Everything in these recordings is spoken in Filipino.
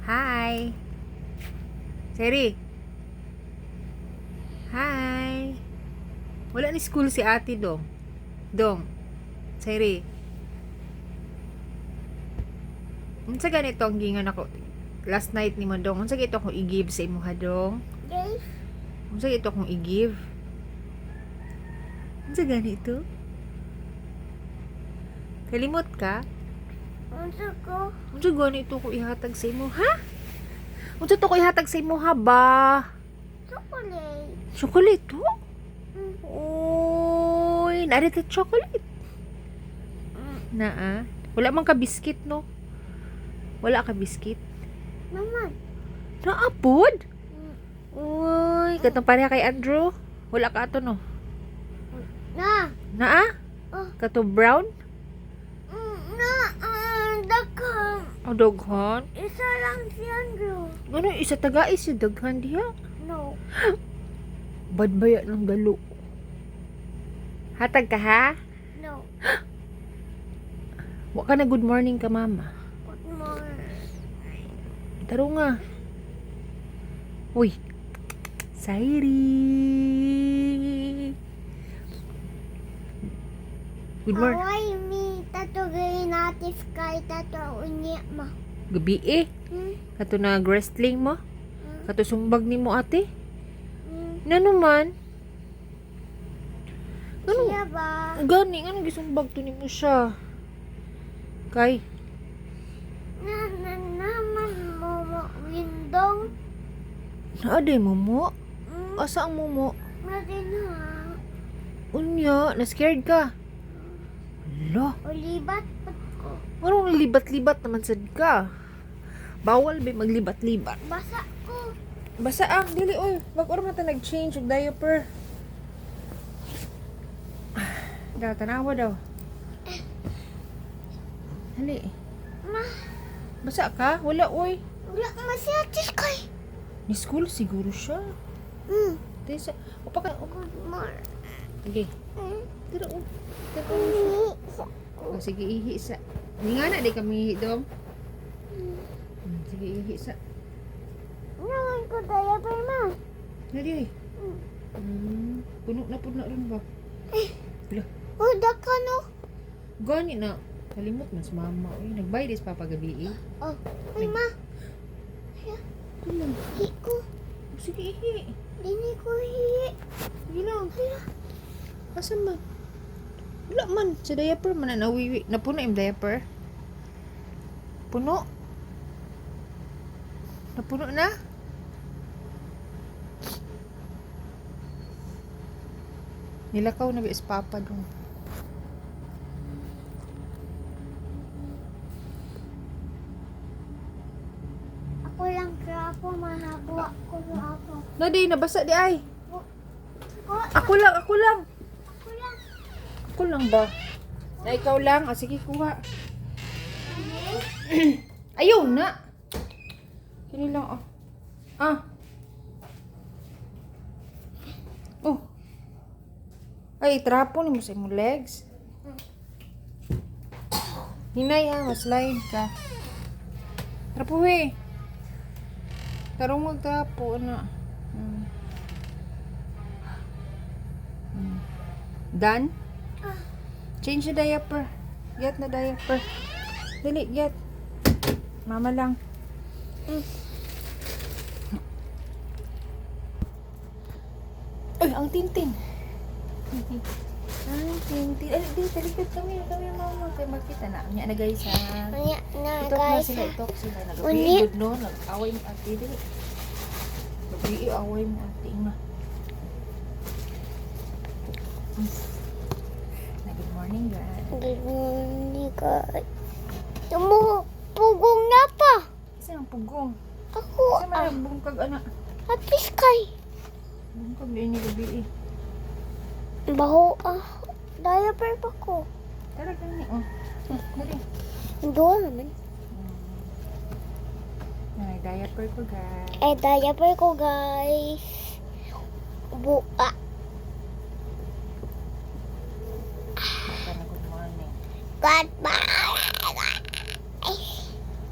Hi. Seri. Hi. Wala ni school si ate dong. Dong. Seri. Unsa ganito ang gingan ako last night ni mo dong. Unsa gito akong i-give sa imuha dong? Yes. Unsa gito akong i-give? Unsa ganito? Kalimot ka? Unsa ko? Unsa ganito ko ihatag sa imo, ha? Unsa to ko ihatag sa imo ha ba? Chocolate. Chocolate to? Mm. Oy, narito chocolate. Naa. Wala man ka biskit, no? Wala ka biskit? Naman. Naapod? Mm. Uy, katong pareha kay Andrew. Wala ka ato, no? Na. Naa? Oh. Kato brown? Na. Daghang. O doghan? Isa lang si Andrew. Ano, isa tagais yung daghan diha? No. Bad baya ng galo. Hatag ka, ha? No. Wa ka na good morning ka, mama. Good morning. Taro nga. Uy. Sairi. Good morning. Away mi tato gay natif kay tato unya ma. Gabi eh. Kato na wrestling mo. Kato sumbag ni mo ate. Na naman. Ano? Siya ba? Gani, ano gisumbag to ni mo siya? Kay, Naman mo windong. naaday mo mo? Asa ang mo mo? Natin ha. Unya, na-scared ka. Hala, Ulibat pat ko. marong libat-libat naman sad ka. Bawal ba maglibat-libat? Basa ko. Basa ang, dili, oy. Wag man ta nag-change og diaper. Daw, tanawa daw. Hali. Ma. Basa ka? Wala, oy. Wala ka masyatis kay. Ni school siguro siya. Tesa, upa ka. Good morning. Okay. Tira, oh. Tira, oh. Oh, sige, ihi sa. Hindi nga na, di kami ihi dong. Sige, ihi sa. Naman ko diaper ma. Nadi, puno na rin ba? Wala. Oh, daka no. Gani na. Kalimot mas mama. Uy, nagbayad is papagabi eh. Oh, ay ma. Ano? Hi ko. Sige, ihi. Dini ko hi. Sige lang. Asan man? Wala man. Sa diaper man na nawiwi. Napuno yung diaper. Puno. Napuno na? Nilakaw na ba is papa dong. Ako lang krapo mahakuha ko ako. Nadi, nabasa di ay. Ko. Ako lang. Ako lang. Ako lang ba? Na ikaw lang. Ah, sige, kuha. Ayaw na. Kini lang, oh. Ah. Oh. Ay, trapo ni mo sa imong legs. Hinay ha, mas lain ka. Trapo we. Tarong magtrapo na. Done? Change the diaper. Get na diaper. Dali, get. Mama lang. Ay, ang tintin. Ang tintin. Ay, di, talikod kami. Kami, mama. Kaya makita na. Anya na guys, ha. Unya na Itok na guys. sila, itok sila. Uni. Nag-good no? Nag-away mo ate. Dili. Nag-away mo ate. Nga. Good morning, guys. Good morning guys. Tumo pugong na pa. Isa ang pugong. Ako Isa man ang bungkag, anak. Hapis kay. Bungkag din ni gabi eh. Baho diaper pa ko. Tara gani, oh. Dali. Doon naman. Ay, diaper ko, guys. Diaper ko guys. Buka. Tara, good morning. Goodbye.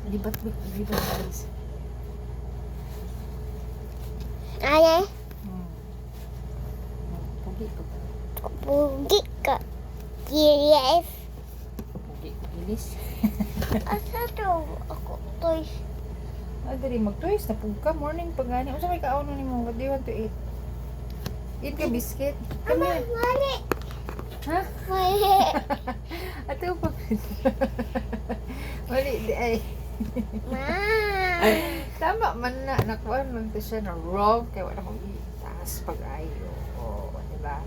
Libat, guys. Ay, Hmm. Pugi ko. pugi ka. Yes. Pugi. Gilis. Asa to? Ako toys. Ah, dali mag-toys na pug ka. Morning pa gani. Unsa may kaon ni mo? What do you want to eat? Eat ka biscuit. Come here. Mali. Ha? Mali. Ato pa. Wali di ay. Ma. Tama man na nakuan lang to siya na wrong kay wala ko itaas pag-ayo. Oh, di ba?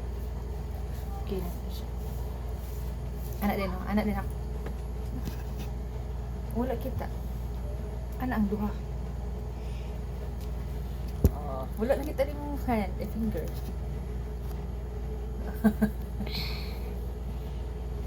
Okay na to siya. Anak din, oh. Anak din ako. Wala kita. Anak ang duha. Oh, wala na kita rin mong hand, finger.